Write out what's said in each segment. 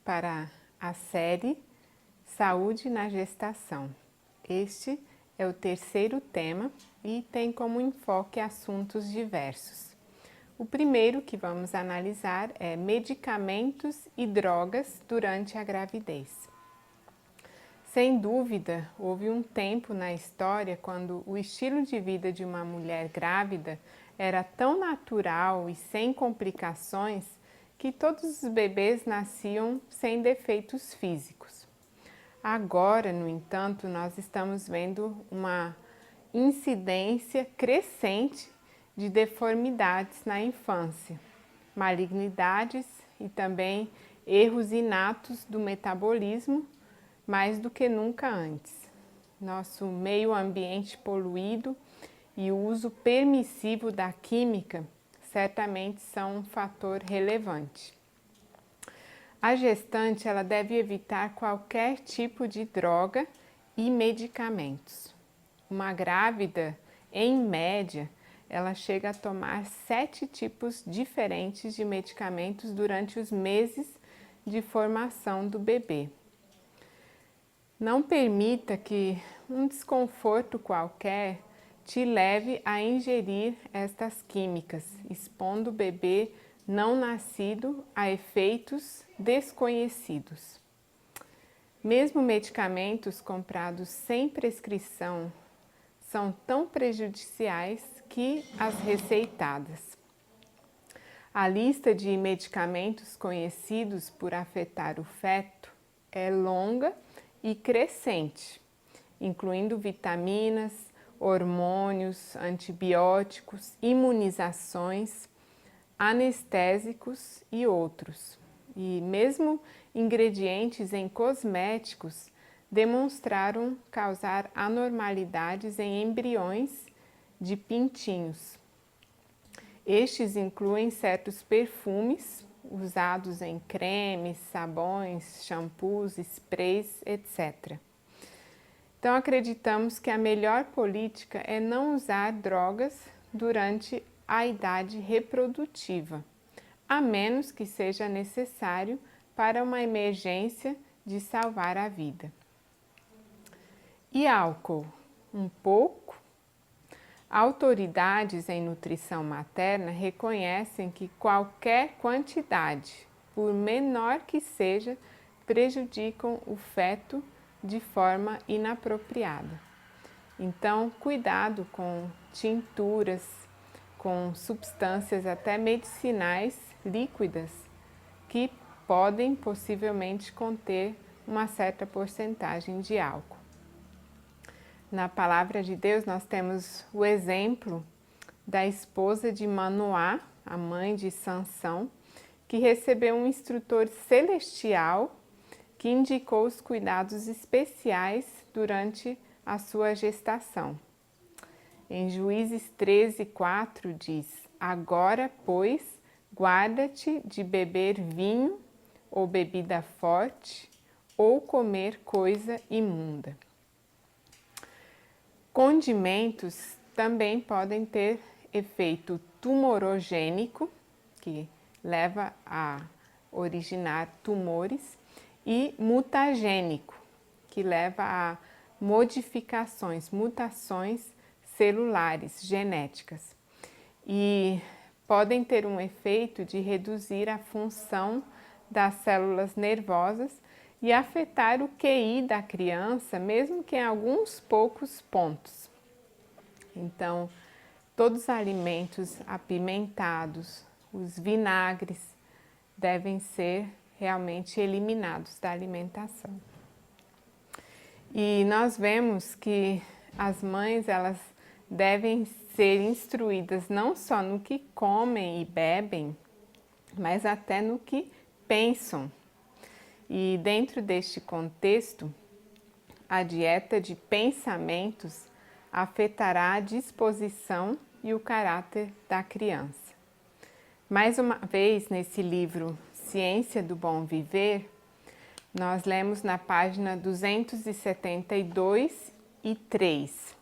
para a série Saúde na Gestação. Este é o terceiro tema e tem como enfoque assuntos diversos. O primeiro que vamos analisar é medicamentos e drogas durante a gravidez. Sem dúvida, houve um tempo na história quando o estilo de vida de uma mulher grávida era tão natural e sem complicações que todos os bebês nasciam sem defeitos físicos. Agora, no entanto, nós estamos vendo uma incidência crescente de deformidades na infância, malignidades e também erros inatos do metabolismo, mais do que nunca antes. Nosso meio ambiente poluído e o uso permissivo da química certamente são um fator relevante. A gestante ela deve evitar qualquer tipo de droga e medicamentos. Uma grávida, em média, ela chega a tomar 7 tipos diferentes de medicamentos durante os meses de formação do bebê. Não permita que um desconforto qualquer te leve a ingerir estas químicas, expondo o bebê não nascido a efeitos desconhecidos. Mesmo medicamentos comprados sem prescrição são tão prejudiciais que as receitadas. A lista de medicamentos conhecidos por afetar o feto é longa e crescente, incluindo vitaminas, hormônios, antibióticos, imunizações, anestésicos e outros. E mesmo ingredientes em cosméticos demonstraram causar anormalidades em embriões de pintinhos. Estes incluem certos perfumes usados em cremes, sabões, shampoos, sprays, etc. Então acreditamos que a melhor política é não usar drogas durante a idade reprodutiva, a menos que seja necessário para uma emergência de salvar a vida. E álcool? Um pouco? Autoridades em nutrição materna reconhecem que qualquer quantidade, por menor que seja, prejudicam o feto de forma inapropriada. Então, cuidado com tinturas, com substâncias até medicinais líquidas que podem possivelmente conter uma certa porcentagem de álcool. Na palavra de Deus nós temos o exemplo da esposa de Manoá, a mãe de Sansão, que recebeu um instrutor celestial que indicou os cuidados especiais durante a sua gestação. Em Juízes 13:4 diz: agora, pois, guarda-te de beber vinho ou bebida forte ou comer coisa imunda. Condimentos também podem ter efeito tumorogênico, que leva a originar tumores, e mutagênico, que leva a modificações, mutações celulares, genéticas. E podem ter um efeito de reduzir a função das células nervosas e afetar o QI da criança, mesmo que em alguns poucos pontos. Então, todos os alimentos apimentados, os vinagres, devem ser realmente eliminados da alimentação. E nós vemos que as mães, elas devem ser instruídas não só no que comem e bebem, mas até no que pensam. E dentro deste contexto, a dieta de pensamentos afetará a disposição e o caráter da criança. Mais uma vez, nesse livro Ciência do Bom Viver, nós lemos na página 272 e 3.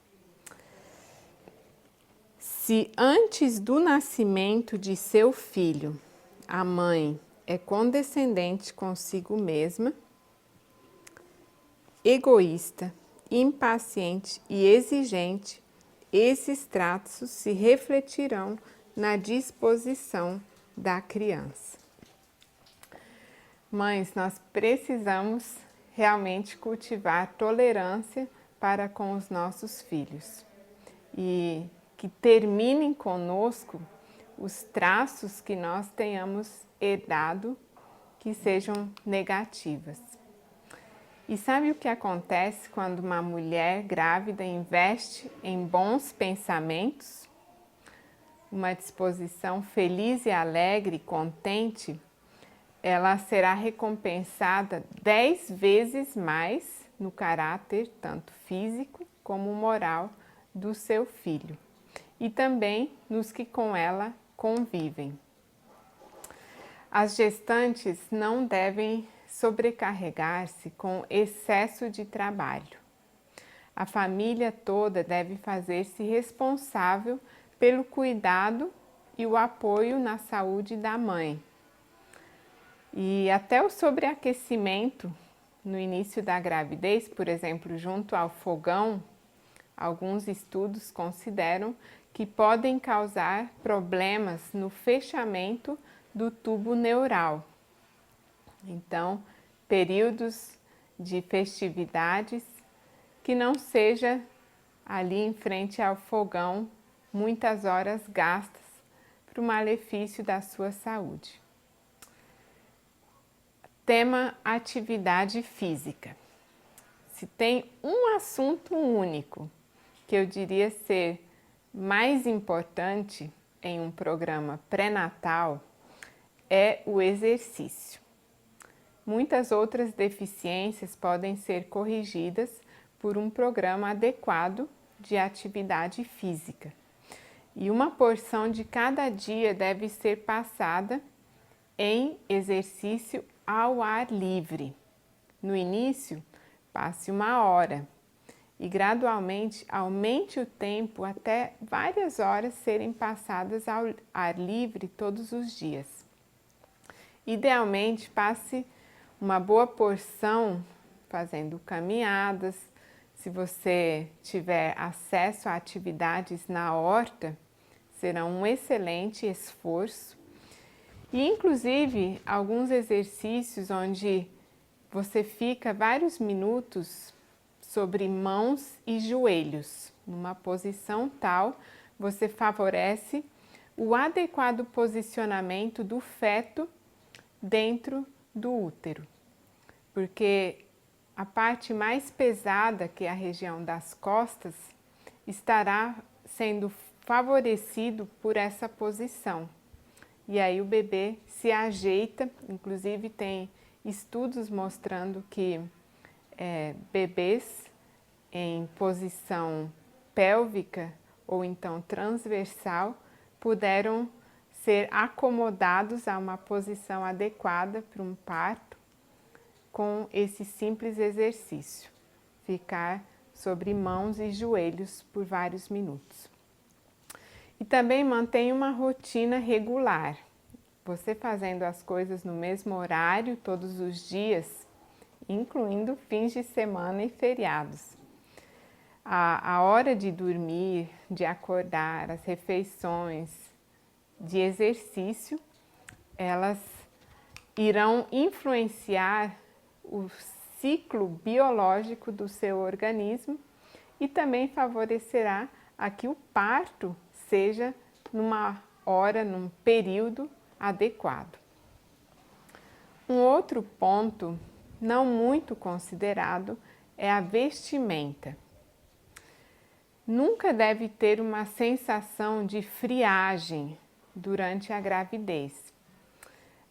Se antes do nascimento de seu filho, a mãe é condescendente consigo mesma, egoísta, impaciente e exigente, esses traços se refletirão na disposição da criança. Mães, nós precisamos realmente cultivar tolerância para com os nossos filhos e que terminem conosco os traços que nós tenhamos herdado que sejam negativas. E sabe o que acontece quando uma mulher grávida investe em bons pensamentos, uma disposição feliz e alegre, contente? Ela será recompensada 10 vezes mais no caráter, tanto físico como moral, do seu filho e também nos que com ela convivem. As gestantes não devem sobrecarregar-se com excesso de trabalho. A família toda deve fazer-se responsável pelo cuidado e o apoio na saúde da mãe. E até o sobreaquecimento no início da gravidez, por exemplo, junto ao fogão, alguns estudos consideram que podem causar problemas no fechamento do tubo neural. Então, períodos de festividades que não seja ali em frente ao fogão, muitas horas gastas para o malefício da sua saúde. Tema atividade física. Se tem um assunto único que eu diria ser mais importante em um programa pré-natal, é o exercício. Muitas outras deficiências podem ser corrigidas por um programa adequado de atividade física. E uma porção de cada dia deve ser passada em exercício ao ar livre. No início, passe 1 hora e gradualmente aumente o tempo até várias horas serem passadas ao ar livre todos os dias. Idealmente, passe uma boa porção fazendo caminhadas. Se você tiver acesso a atividades na horta, será um excelente esforço. E inclusive alguns exercícios onde você fica vários minutos sobre mãos e joelhos, numa posição tal, você favorece o adequado posicionamento do feto dentro do útero, porque a parte mais pesada, que é a região das costas, estará sendo favorecido por essa posição. E aí o bebê se ajeita, inclusive tem estudos mostrando que bebês em posição pélvica ou então transversal puderam ser acomodados a uma posição adequada para um parto com esse simples exercício, ficar sobre mãos e joelhos por vários minutos. E também mantenha uma rotina regular. Você fazendo as coisas no mesmo horário todos os dias, incluindo fins de semana e feriados. A hora de dormir, de acordar, as refeições, de exercício, elas irão influenciar o ciclo biológico do seu organismo e também favorecerá a que o parto seja numa hora, num período adequado. Um outro ponto não muito considerado é a vestimenta. Nunca deve ter uma sensação de friagem durante a gravidez.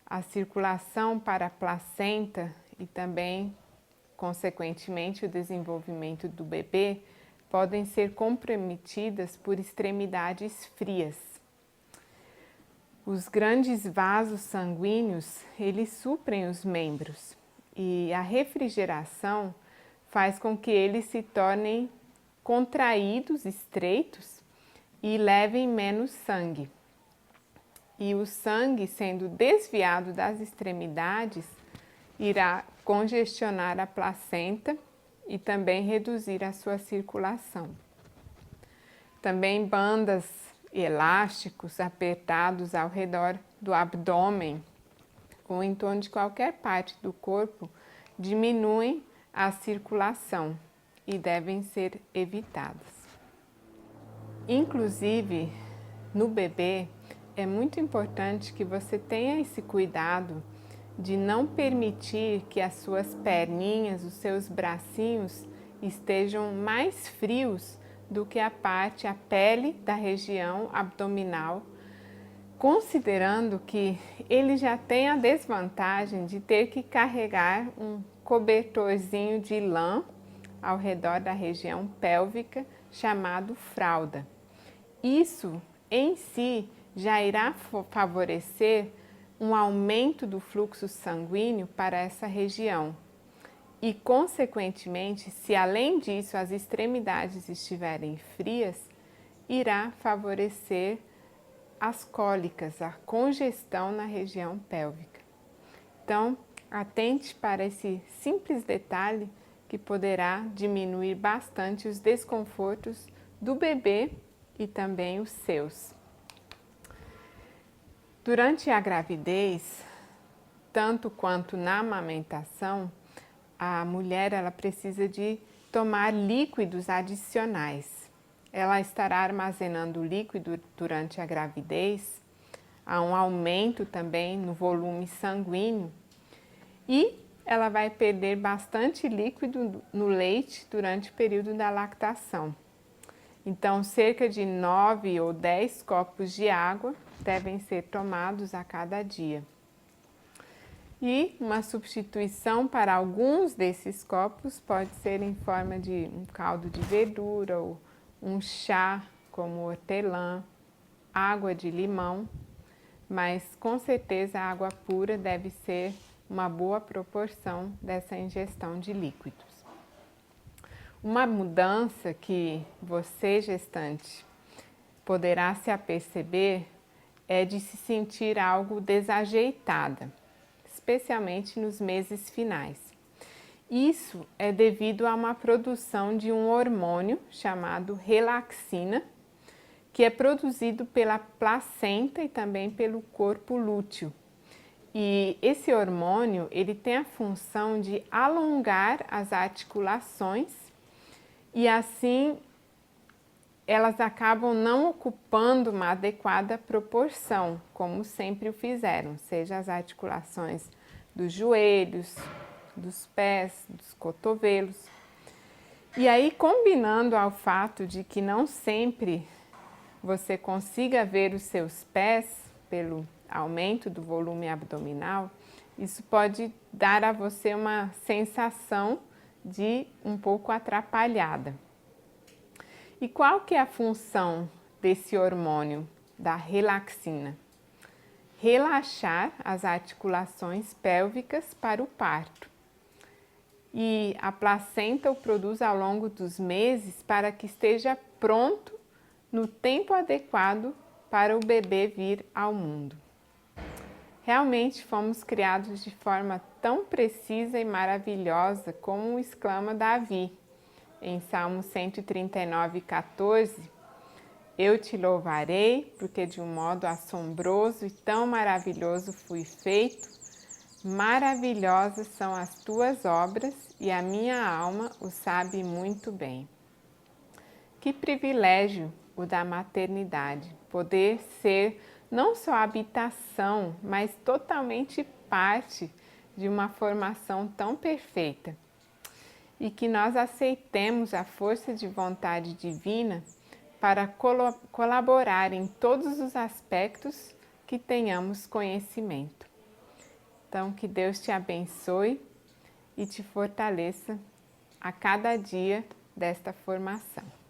A circulação para a placenta e também, consequentemente, o desenvolvimento do bebê podem ser comprometidas por extremidades frias. Os grandes vasos sanguíneos, eles suprem os membros e a refrigeração faz com que eles se tornem contraídos, estreitos e levem menos sangue. e o sangue sendo desviado das extremidades irá congestionar a placenta e também reduzir a sua circulação. Também bandas e elásticos apertados ao redor do abdômen ou em torno de qualquer parte do corpo diminuem a circulação e devem ser evitadas. Inclusive, no bebê, é muito importante que você tenha esse cuidado de não permitir que as suas perninhas, os seus bracinhos estejam mais frios do que a pele da região abdominal, considerando que ele já tem a desvantagem de ter que carregar um cobertorzinho de lã ao redor da região pélvica chamado fralda. Isso em si já irá favorecer um aumento do fluxo sanguíneo para essa região e, consequentemente, se além disso as extremidades estiverem frias, irá favorecer as cólicas, a congestão na região pélvica. Então, atente para esse simples detalhe que poderá diminuir bastante os desconfortos do bebê e também os seus. Durante a gravidez, tanto quanto na amamentação, a mulher ela precisa de tomar líquidos adicionais. Ela estará armazenando líquido durante a gravidez, há um aumento também no volume sanguíneo e ela vai perder bastante líquido no leite durante o período da lactação. Então, cerca de 9 ou 10 copos de água devem ser tomados a cada dia. E uma substituição para alguns desses copos pode ser em forma de um caldo de verdura ou um chá como hortelã, água de limão, mas com certeza a água pura deve ser uma boa proporção dessa ingestão de líquidos. Uma mudança que você, gestante, poderá se aperceber é de se sentir algo desajeitada, especialmente nos meses finais. Isso é devido a uma produção de um hormônio chamado relaxina, que é produzido pela placenta e também pelo corpo lúteo. E esse hormônio, ele tem a função de alongar as articulações e assim elas acabam não ocupando uma adequada proporção, como sempre o fizeram, seja as articulações dos joelhos, dos pés, dos cotovelos. E aí, combinando ao fato de que não sempre você consiga ver os seus pés pelo aumento do volume abdominal, isso pode dar a você uma sensação de um pouco atrapalhada. E qual que é a função desse hormônio, da relaxina? Relaxar as articulações pélvicas para o parto. E a placenta o produz ao longo dos meses para que esteja pronto no tempo adequado para o bebê vir ao mundo. Realmente fomos criados de forma tão precisa e maravilhosa como exclama Davi. Em Salmo 139:14, eu te louvarei, porque de um modo assombroso e tão maravilhoso fui feito. Maravilhosas são as tuas obras e a minha alma o sabe muito bem. Que privilégio o da maternidade, poder ser não só habitação, mas totalmente parte de uma formação tão perfeita. E que nós aceitemos a força de vontade divina para colaborar em todos os aspectos que tenhamos conhecimento. Então, que Deus te abençoe e te fortaleça a cada dia desta formação.